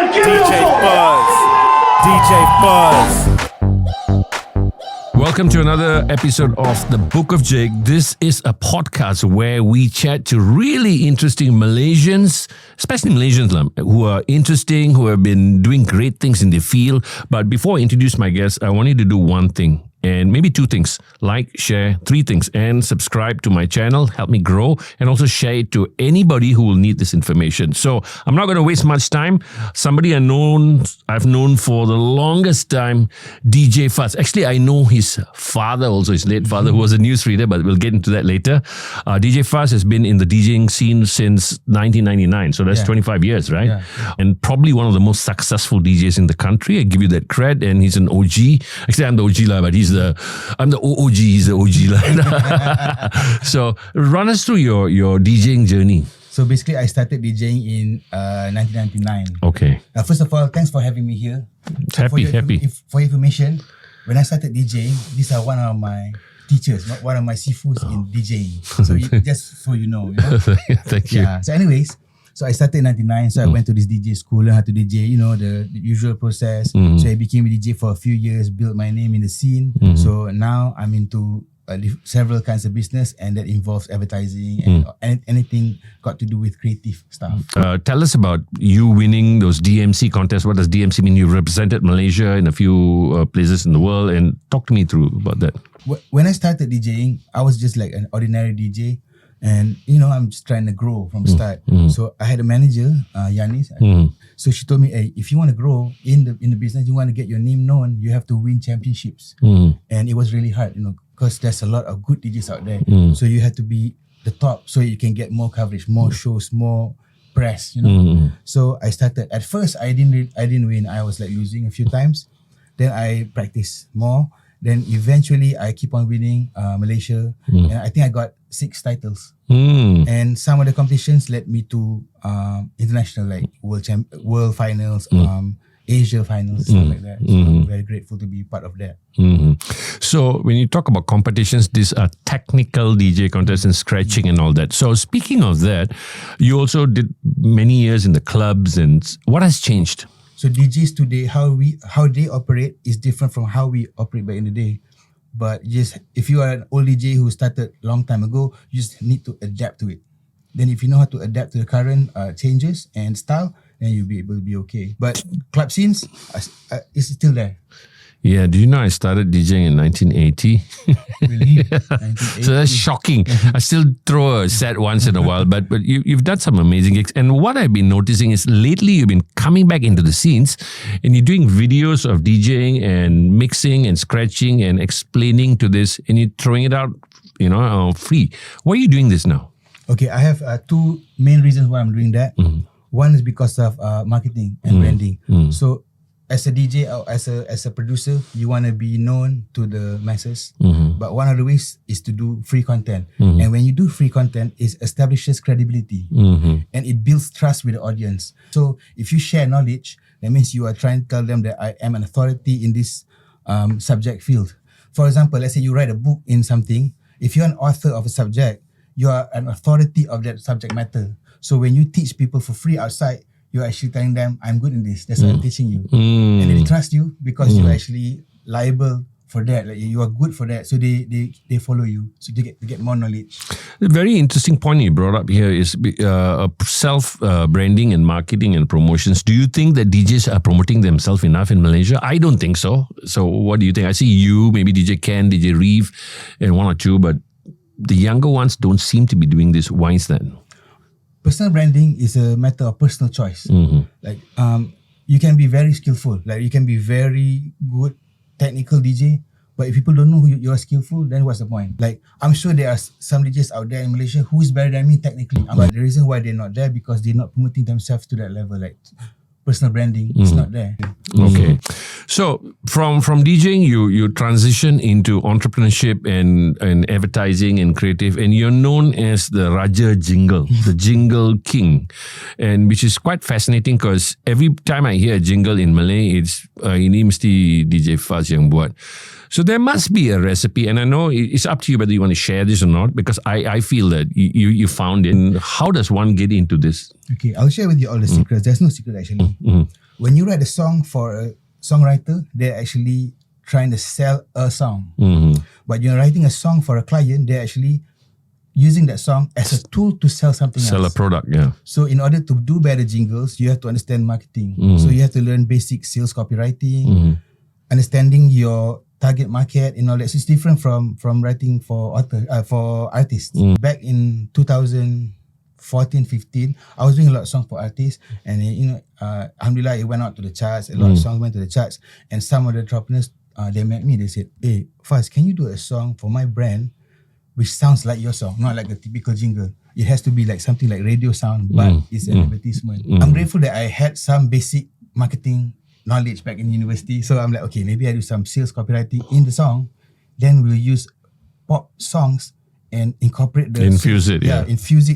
DJ Fuzz. DJ Fuzz. Welcome to another episode of The Book of Jake. This is a podcast where we chat to really interesting Malaysians, especially Malaysians who are interesting, who have been doing great things in the field. But before I introduce my guests, I wanted to do one thing. And maybe two things, like, share, three things, and subscribe to my channel, help me grow, and also share it to anybody who will need this information. So I'm not going to waste much time. Somebody I've known for the longest time, DJ Fuzz. Actually, I know his father also, his late father, who was a newsreader, but we'll get into that later. DJ Fuzz has been in the DJing scene since 1999, so that's 25 years, right? Yeah. And probably one of the most successful DJs in the country. I give you that cred, and he's an OG. Actually, I'm the OG, but I'm the OOG, he's the OG. So run us through your DJing journey. So basically, I started DJing in 1999. Okay. First of all, thanks for having me here. Happy. For your information, when I started DJing, these are one of my teachers, one of my sifus in DJing. So just so you know. Thank you. Yeah. So anyways, so I started in 99, so I went to this DJ school, learned how to DJ, the usual process. So I became a DJ for a few years, built my name in the scene. So now I'm into several kinds of business, and that involves advertising and anything got to do with creative stuff. Tell us about you winning those DMC contests. What does DMC mean? You represented Malaysia in a few places in the world, and talk to me through about that. When I started DJing, I was just like an ordinary DJ. And I'm just trying to grow from the start. So I had a manager, Yanis. So she told me, hey, if you want to grow in the business, you want to get your name known, you have to win championships. And it was really hard, because there's a lot of good DJs out there. So you have to be the top so you can get more coverage, more shows, more press. So I started. At first, I didn't win. I was like losing a few times. Then I practiced more. Then eventually I keep on winning Malaysia, and I think I got 6 titles. And some of the competitions led me to international, like world finals, Asia finals, stuff like that. So I'm very grateful to be part of that. So when you talk about competitions, these are technical DJ contests and scratching and all that. So speaking of that, you also did many years in the clubs, and what has changed? So DJs today, how they operate is different from how we operate back in the day. But just if you are an old DJ who started a long time ago, you just need to adapt to it. Then if you know how to adapt to the current changes and style, then you'll be able to be okay. But club scenes is still there. Yeah, do you know I started DJing in 1980? Really? So that's shocking. I still throw a set once in a while, but you've done some amazing gigs. And what I've been noticing is lately you've been coming back into the scenes, and you're doing videos of DJing and mixing and scratching and explaining to this, and you're throwing it out, free. Why are you doing this now? Okay, I have 2 main reasons why I'm doing that. One is because of marketing and branding. So as a DJ or as a producer, you want to be known to the masses. But one of the ways is to do free content. And when you do free content, it establishes credibility. And it builds trust with the audience. So if you share knowledge, that means you are trying to tell them that I am an authority in this subject field. For example, let's say you write a book in something. If you're an author of a subject, you are an authority of that subject matter. So when you teach people for free outside, you're actually telling them, I'm good in this. That's why I'm teaching you. And they trust you because you're actually liable for that. Like you are good for that. So they follow you. So they get more knowledge. The very interesting point you brought up here is self-branding and marketing and promotions. Do you think that DJs are promoting themselves enough in Malaysia? I don't think so. So what do you think? I see you, maybe DJ Ken, DJ Reeve, and one or two, but the younger ones don't seem to be doing this. Why is that? Personal branding is a matter of personal choice. Like you can be very skillful, like you can be very good technical DJ, but if people don't know you are skillful, then what's the point? Like I'm sure there are some DJs out there in Malaysia who is better than me technically, but the reason why they're not there because they're not promoting themselves to that level. Like personal branding is not there. Okay. So from DJing, you transition into entrepreneurship and advertising and creative, and you're known as the Raja Jingle, the Jingle King, and which is quite fascinating because every time I hear a jingle in Malay, it's ini mesti DJ Fuzz yang buat. So there must be a recipe, and I know it's up to you whether you want to share this or not, because I feel that you found it. And how does one get into this? Okay, I'll share with you all the secrets. There's no secret actually. When you write a song for a songwriter, they're actually trying to sell a song. But you're writing a song for a client, they're actually using that song as a tool to sell something else. Sell a product, yeah. So in order to do better jingles, you have to understand marketing. So you have to learn basic sales copywriting, understanding your target market and all that. So it's different from writing for artists. Back in 2014-15, I was doing a lot of songs for artists, and alhamdulillah, it went out to the charts. A lot of songs went to the charts, and some of the entrepreneurs they met me. They said, "Hey, Fuzz, can you do a song for my brand which sounds like your song, not like a typical jingle? It has to be like something like radio sound, but it's an advertisement." I'm grateful that I had some basic marketing knowledge back in university. So I'm like, okay, maybe I do some sales copywriting in the song. Then we'll use pop songs and incorporate the infuse it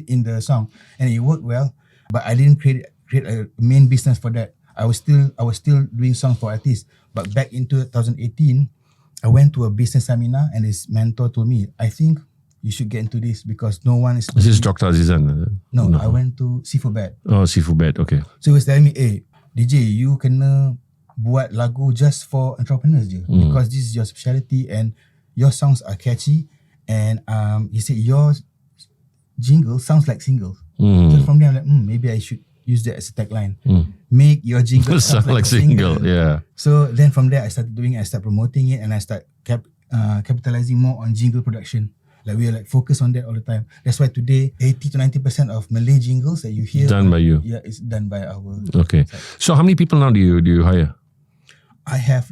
in the song, and it worked well. But I didn't create a main business for that. I was still doing songs for artists. But back in 2018, I went to a business seminar, and this mentor told me, I think you should get into this because no one is. This is Dr. Azizan. No, I went to Seafood Bed. Oh, Seafood Bed, okay. So he was telling me, hey, DJ, you kena buat lagu just for entrepreneurs je, because this is your specialty and your songs are catchy, and he said your jingle sounds like singles. So from there I'm like, maybe I should use that as a tagline. Make your jingle sound like a single. Yeah. So then from there I started promoting it, and I start capitalizing more on jingle production. Like we are like focused on that all the time. That's why today 80 to 90% of Malay jingles that you hear done by you. Yeah, it's done by our. Okay. Side. So how many people now do you hire? I have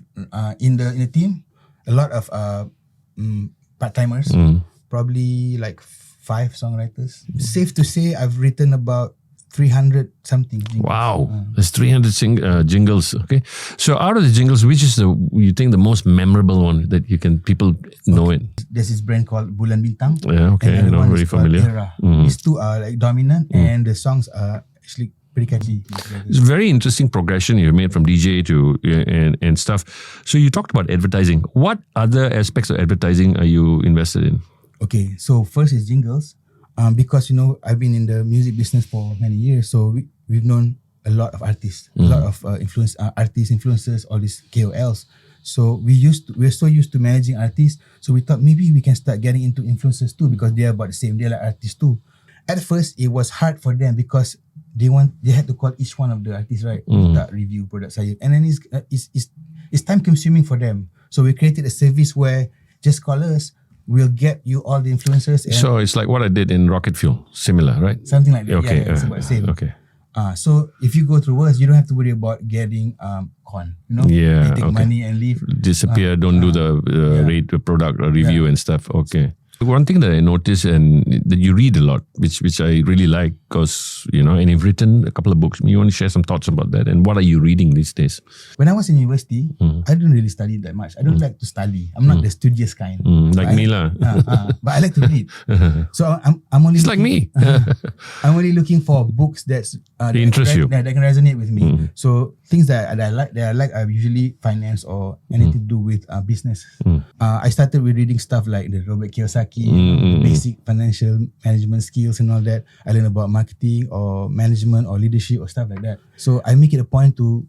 in the team a lot of part timers. Probably like 5 songwriters. Safe to say I've written about 300 something jingles. Wow, there's 300 jingles. Okay, so out of the jingles, which is you think the most memorable one that people know it? There's this brand called Bulan Bintang. Yeah, okay, and not very familiar. Era. These two are like dominant, and the songs are actually pretty catchy. It's a very interesting progression you made from DJ to and stuff. So you talked about advertising. What other aspects of advertising are you invested in? Okay, so first is jingles. Because I've been in the music business for many years, so we've known a lot of artists, a lot of artists, influencers, all these KOLs. So we're so used to managing artists. So we thought maybe we can start getting into influencers too, because they are about the same. They're like artists too. At first, it was hard for them because they had to call each one of the artists, right? Review products, and then it's time consuming for them. So we created a service where just call us. We'll get you all the influencers. And so it's like what I did in Rocket Fuel, similar, right? Something like that. Okay, yeah, it's about the same. Okay. So if you go through us, you don't have to worry about getting con. Yeah. They take money and leave. Disappear. Don't do the rate product or review and stuff. Okay. One thing that I noticed and that you read a lot, which I really like, because and you've written a couple of books. You want to share some thoughts about that? And what are you reading these days? When I was in university, I didn't really study that much. I don't like to study. I'm not the studious kind. Like me lah. But I like to read. So I'm only. It's like me. I'm only looking for books that interest you. That can resonate with me. So things that I like are usually finance or anything to do with business. I started with reading stuff like the Robert Kiyosaki. Basic financial management skills and all that. I learn about marketing or management or leadership or stuff like that. So I make it a point to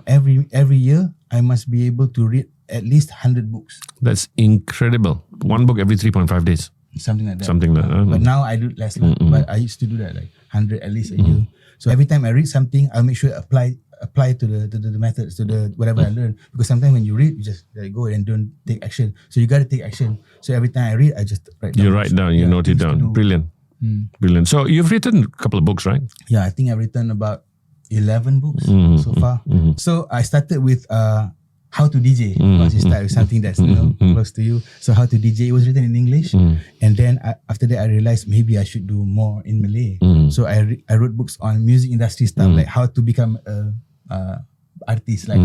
every year I must be able to read at least 100 books. That's incredible. One book every 3.5 days. Something like that. But now I do less. But I used to do that like 100 at least a year. So every time I read something, I'll make sure I apply to the methods, to the whatever I learn. Because sometimes when you read, you just let it go and don't take action. So you got to take action. So every time I read, I just write down. You write down, you note it down. Brilliant. Brilliant. So you've written a couple of books, right? Yeah, I think I've written about 11 books so far. So I started with how to DJ, because you start with something that's close to you. So how to DJ, it was written in English, and then after that I realized maybe I should do more in Malay. So I wrote books on music industry stuff, like how to become a artist, like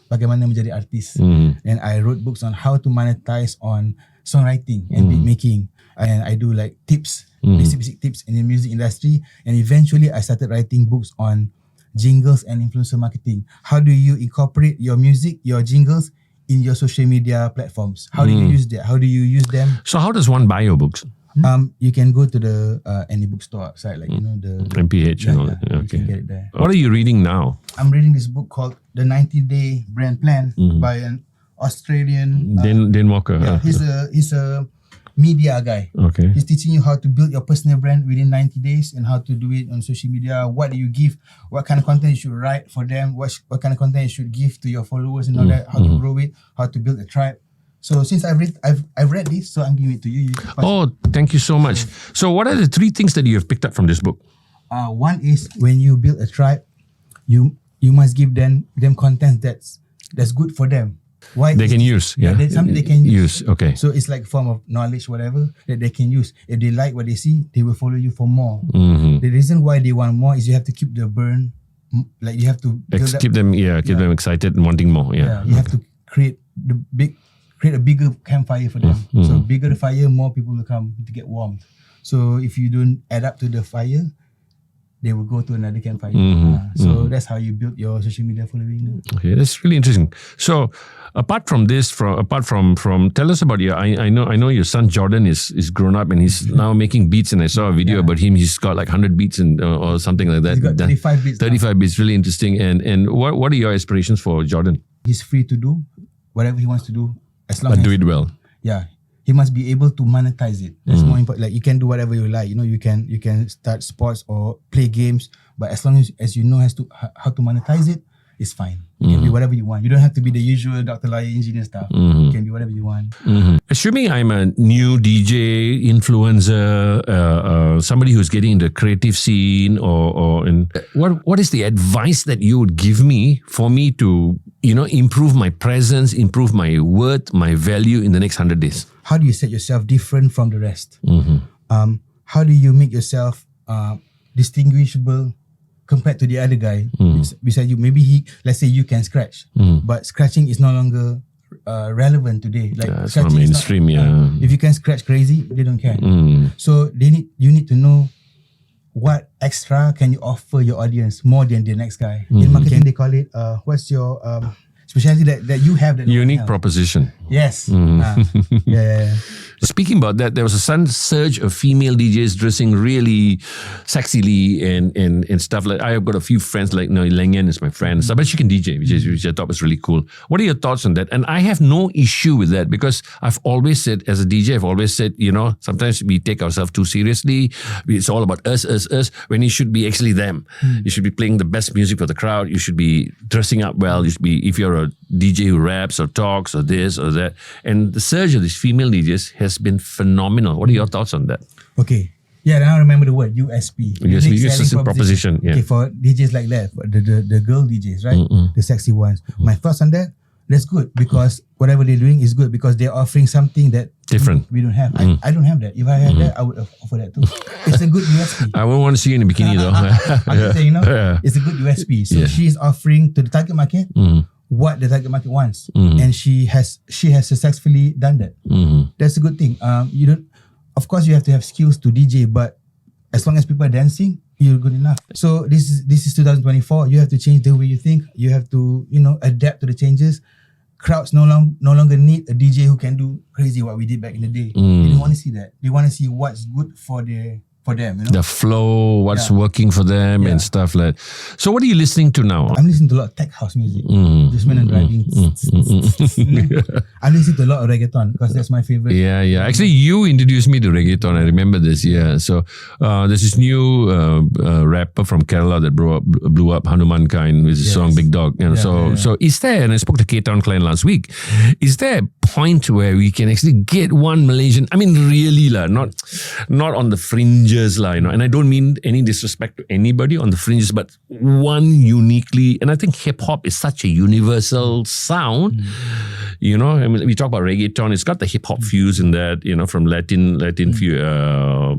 bagaimana menjadi artis. And I wrote books on how to monetize on songwriting and beat making, and I do like tips, basic tips in the music industry. And eventually I started writing books on jingles and influencer marketing. How do you incorporate your music, your jingles in your social media platforms? How do you use that? How do you use them? So how does one buy your books? You can go to the any bookstore outside, like the MPH and all that. You Okay. can get it there. What are you reading now? I'm reading this book called The 90-Day Brand Plan by an Australian. Dan Walker. Yeah, he's a media guy. Okay. He's teaching you how to build your personal brand within 90 days and how to do it on social media. What do you give? What kind of content you should write for them? What kind of content you should give to your followers and all that? How to grow it? How to build a tribe? So since I've read this, so I'm giving it to you. Oh, thank you so much. So what are the 3 things that you have picked up from this book? One is when you build a tribe, you must give them content that's good for them. Why They can use. Yeah. that's something they can use. Okay. So it's like a form of knowledge, whatever, that they can use. If they like what they see, they will follow you for more. The reason why they want more is you have to keep the burn, like you have to build Keep them excited and wanting more. Yeah. you have to create a bigger campfire for them. So bigger the fire, more people will come to get warmed. So if you don't add up to the fire, they will go to another campfire. So that's how you build your social media following. Okay, that's really interesting. So, apart from this, tell us about your. I know your son Jordan is grown up and he's now making beats. And I saw a video about him. He's got like 100 beats and or something like that. He's got 35 beats. 35 beats, really interesting. And what are your aspirations for Jordan? He's free to do whatever he wants to do, as long But as do it well. Yeah, he must be able to monetize it. That's more important. Like you can do whatever you like. You can start sports or play games, but as long as you know how to monetize it, it's fine. You can be whatever you want. You don't have to be the usual doctor, lawyer, engineer stuff. You can be whatever you want. Assuming I'm a new DJ, influencer, somebody who's getting in the creative scene, what is the advice that you would give me for me to improve my presence, improve my worth, my value in the next 100 days? How do you set yourself different from the rest? How do you make yourself distinguishable compared to the other guy beside you? Maybe let's say you can scratch, but scratching is no longer relevant today. Like it's not mainstream. If you can scratch crazy, they don't care. So you need to know what extra can you offer your audience more than the next guy. In marketing, they call it what's your specialty that you have that unique proposition. Yes. Speaking about that, there was a sudden surge of female DJs dressing really sexily and stuff like. I have got a few friends like Lengen is my friend, but she can DJ, which I thought was really cool. What are your thoughts on that? And I have no issue with that because I've always said, as a DJ, sometimes we take ourselves too seriously. It's all about us, when it should be actually them. You should be playing the best music for the crowd. You should be dressing up well. You should be, if you're a DJ who raps or talks or this or that. And the surge of these female DJs has been phenomenal. What are your thoughts on that? Okay. Yeah, now I remember the word USP. USP is a proposition. Yeah. Okay, for DJs like that, the girl DJs, right? The sexy ones. My thoughts on that? That's good because whatever they're doing is good because they're offering something that different. We don't have. I don't have that. If I had that, I would offer that too. It's a good USP. I wouldn't want to see you in a bikini though. I'm just saying, it's a good USP. So she's offering to the target market what the target market wants, and she has successfully done that. That's a good thing. Of course, you have to have skills to DJ, but as long as people are dancing, you're good enough. So this is 2024. You have to change the way you think. You have to adapt to the changes. Crowds no longer need a DJ who can do crazy what we did back in the day. They don't want to see that. They want to see what's good for them. The flow, what's working for them and stuff like that. So what are you listening to now? I'm listening to a lot of tech house music. Just when I'm driving. I'm listening to a lot of reggaeton because that's my favorite. Yeah. Actually, you introduced me to reggaeton. I remember this. Yeah. So there's this new rapper from Kerala that blew up, Hanuman Kind, with his song Big Dog. So is there, and I spoke to K-Town Klein last week, is there a point where we can actually get one Malaysian, I mean really not on the fringes, and I don't mean any disrespect to anybody on the fringes, but one uniquely, and I think hip-hop is such a universal sound. I mean, we talk about reggaeton, it's got the hip-hop fuse in that, from Latin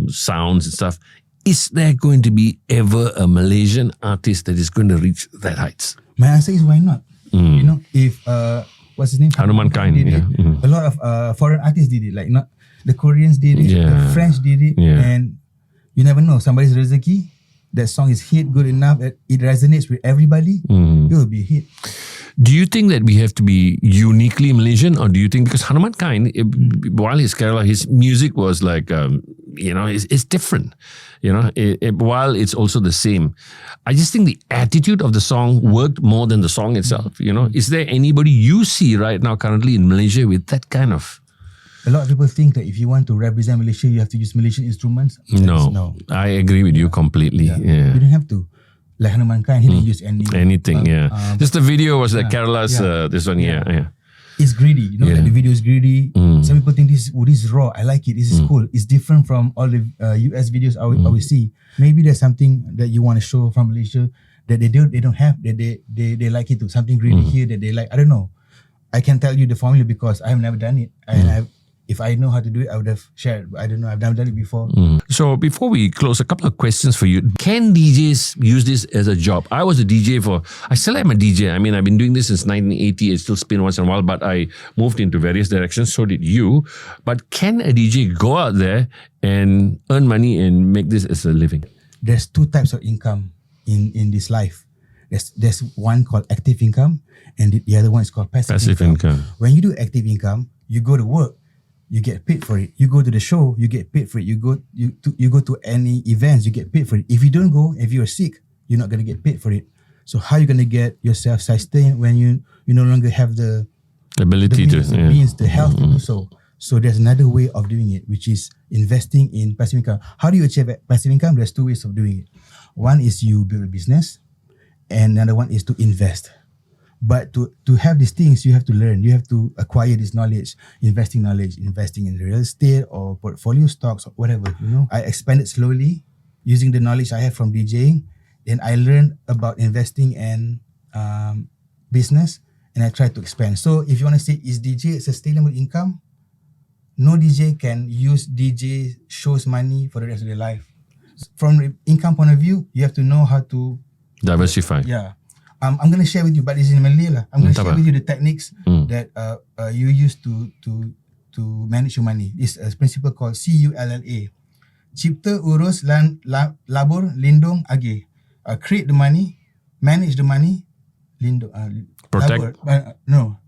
sounds and stuff. Is there going to be ever a Malaysian artist that is going to reach that heights? My answer is why not? If what's his name? Hanuman Kind. A lot of foreign artists did it, like not the Koreans did it, the French did it, and you never know. Somebody's rezeki, that song is hit good enough, it resonates with everybody, it will be a hit. Do you think that we have to be uniquely Malaysian, or do you think, because Hanuman Kind, while he's Kerala, his music was like, it's different. While it's also the same, I just think the attitude of the song worked more than the song itself. Is there anybody you see right now currently in Malaysia with that kind of? A lot of people think that if you want to represent Malaysia, you have to use Malaysian instruments. No, I agree with you completely. Yeah. You don't have to. Like Hanuman Kind, he didn't use anything. Just the video was like Kerala's. This one, yeah. It's greedy, like the video is greedy. Some people think this is raw. I like it. This is cool. It's different from all the US videos I would see. Maybe there's something that you want to show from Malaysia that they don't have, that they like it too. Something greedy here that they like. I don't know. I can tell you the formula because I have never done it. If I know how to do it, I would have shared. But I don't know. I've never done it before. So before we close, a couple of questions for you. Can DJs use this as a job? I was a DJ I still am a DJ. I mean, I've been doing this since 1980. I still spin once in a while, but I moved into various directions. So did you. But can a DJ go out there and earn money and make this as a living? There's two types of income in this life. There's one called active income, and the other one is called passive income. When you do active income, you go to work, you get paid for it. You go to the show, you get paid for it. You go to any events, you get paid for it. If you don't go, if you're sick, you're not going to get paid for it. So how are you going to get yourself sustained when you no longer have the ability the health to do so? So there's another way of doing it, which is investing in passive income. How do you achieve passive income? There's two ways of doing it. One is you build a business, and another one is to invest. But to have these things, you have to learn. You have to acquire this knowledge, investing in real estate or portfolio stocks or whatever. I expanded slowly using the knowledge I have from DJing. Then I learned about investing and business, and I tried to expand. So if you want to say, is DJ a sustainable income? No DJ can use DJ shows money for the rest of their life. From the income point of view, you have to know how to diversify. Yeah. I'm going to share with you, but it's in Malay lah. I'm going to share with you the techniques that you use to manage your money. It's a principle called CULLA. Cipta, urus, labur, lindung, agih. Create the money, manage the money, lindung, protect.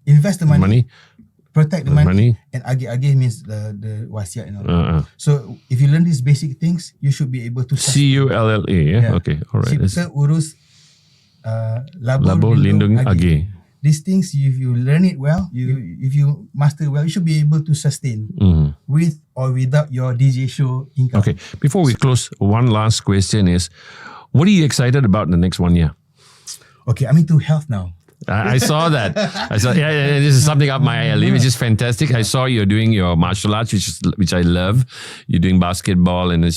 Invest the money. Protect the money, and agih means the wasiat. So if you learn these basic things, you should be able to CULLA. Okay, all right. Cipta, urus, labor, lindung, agih. These things, if you learn it well, if you master it well, you should be able to sustain with or without your DJ show income. Okay, before we close, one last question is, what are you excited about in the next 1 year? Okay, I'm into health now. I saw that. This is something up my alley, which is fantastic. I saw you're doing your martial arts, which I love. You're doing basketball, and he's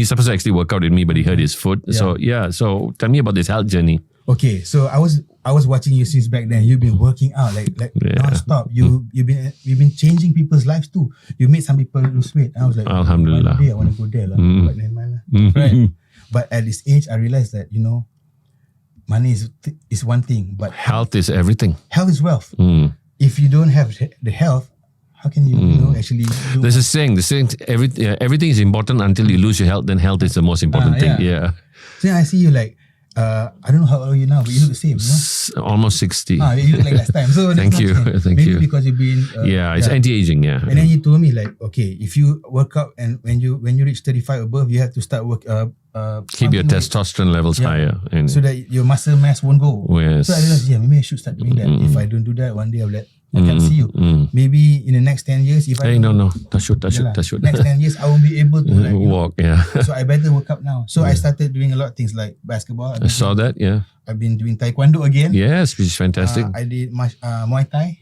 supposed to actually work out with me, but he hurt his foot. Yeah. So tell me about this health journey. Okay, so I was watching you since back then. You've been working out like non-stop. You've been changing people's lives too. You made some people lose weight. I was like, Alhamdulillah. One day I want to go there, but never mind lah. Right. But at this age, I realized that money is one thing, but health is everything. Health is wealth. If you don't have the health, how can you actually do? There's a saying. Everything is important until you lose your health. Then health is the most important thing. Yeah. So I see you like. I don't know how old are you now, but you look the same, Almost 60. You look like last time. So thank you. Maybe because you've been it's anti-aging, yeah. And then you told me like, okay, if you work out and when you reach 35 above, you have to start keep your testosterone levels higher, and so that your muscle mass won't go. Yes. So I realized, maybe I should start doing that. If I don't do that, one day I can see you. Maybe in the next 10 years, if I touch wood. Next 10 years, I won't be able to walk. Yeah. So I better work up now. So I started doing a lot of things like basketball. I saw that. Yeah. I've been doing taekwondo again. Yes, which is fantastic. I did Muay Thai.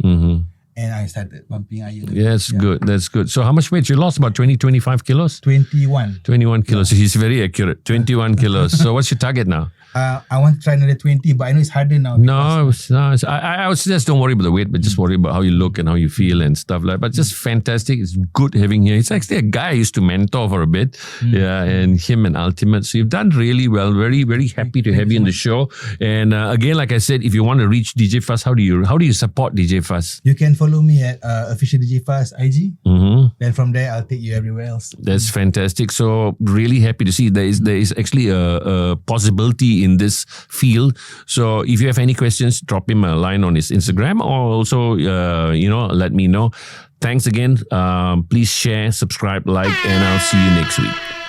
And I started bumping iron. Yes, good. That's good. So how much weight? You lost about 25 kilos? 21. 21 kilos. So he's very accurate. 21 kilos. So what's your target now? I want to try another 20, but I know it's harder now. No, I would suggest don't worry about the weight, but just worry about how you look and how you feel and stuff like that. But just fantastic. It's good having here. It's actually a guy I used to mentor for a bit. Yeah, and him and Ultimate. So you've done really well. Very, very happy to have you in the show. And again, like I said, if you want to reach DJ Fuzz, how do you support DJ Fuzz? You can follow me at official DJ Fuzz IG. Then from there, I'll take you everywhere else. That's fantastic. So really happy to see there is actually a possibility already in this field. So if you have any questions, drop him a line on his Instagram, or also, let me know. Thanks again. Please share, subscribe, like, and I'll see you next week.